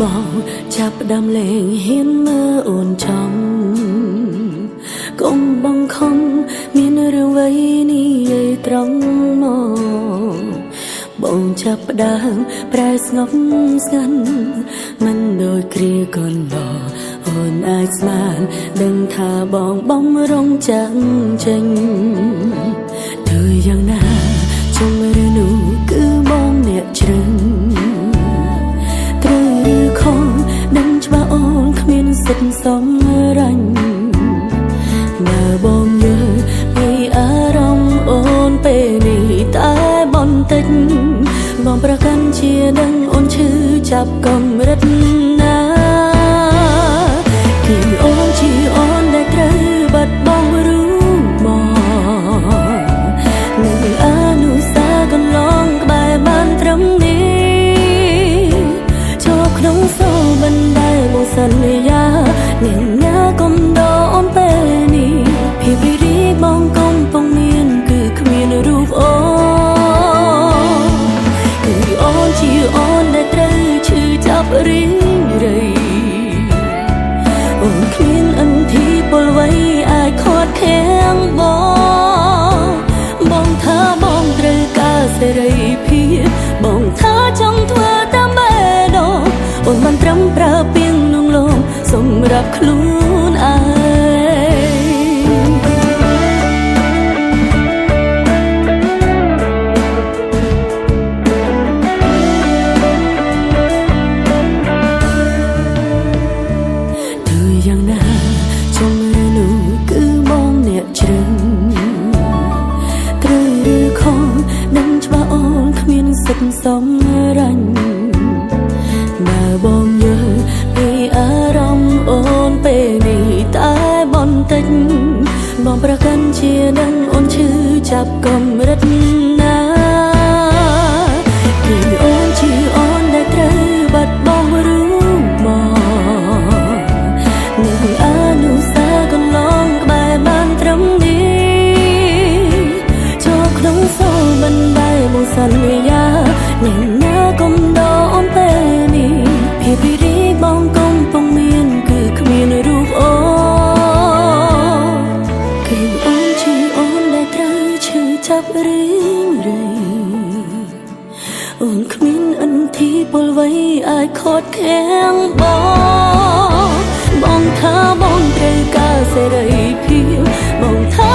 បងចាប់ផ្ដើមលេងហ៊ានមើលអូនចំកុំបង្ខំមានរឿងអ្វីនិយាយត្រង់មកបងចាប់ផ្ដើមប្រែស្ងប់ស្ងាត់មិនដូចគ្រាកន្លងអូនអាចស្មានដឹងថាបងបំរុងចាំងចេញធ្វើយ៉ាងណាជុំឬនោះគឺបងអ្នកជ្រឹងត្រូវឬខុសដឹងច្បាស់អូនគ្មានសិទ្ធិសម្រេចបើបងយល់ពីអារម្មណ៍អូនពេលនេះតែបន្តិចបងប្រកាន់ជាដឹងអូនឈឺចាប់កម្រិតណាគឺអូនជាអូនដែលត្រូវបាត់បង់รู้មកនឹងអនុសាកន្លងក្បែរបានត្រឹមនេះចូលក្នុងសូរបណ្ដែលមកសន្យាអ្នកណាកុំដកអូនពេលនេះភាពរីរីបងកំពុងមានគឺគ្មានរូបអូនគឺអូនជាអូនដែលត្រូវឈឺចាប់រីងរៃអូនគ្មានអន្ទីពលអ្វីអាចខាត់ខាំងបងថាបងត្រូវការសេរីភាពបងថាចង់ធ្វើតាមបេះដូងអូនមិនត្រឹមប្រើពាក្យនឹងលងសម្រាប់ខ្លួនឯងយ៉ាងណាចុងឬនោះគឺបងអ្នកជ្រឹងត្រូវឬខុសដឹងច្បាស់អូនគ្មានសិទ្ធិសម្រេចបើបងយល់ពីអារម្មណ៍អូនពេលនេះតែបន្តិចបងប្រកាន់ជាដឹងអូនឈឺចាប់កម្រិតណាគឺអូនជាអូនដែលត្រូវបាត់បង់รู้មកនឹងអនុសាកន្លងក្បែរបានត្រឹមនេះចូលក្នុងសូរបណ្ដែលមកសន្យាអ្នកណាកុំដកអូនពេលនេះភាពរីរីបងកំពុងមានគឺគ្មានរូបអូនគឺអូនជាអូនដែលត្រូវឈឺចាប់រីងរៃអូនគ្មានអន្ទីពលអ្វីអាចខាត់ខាំងបងថាបងត្រូវការសេរីភាពបងថា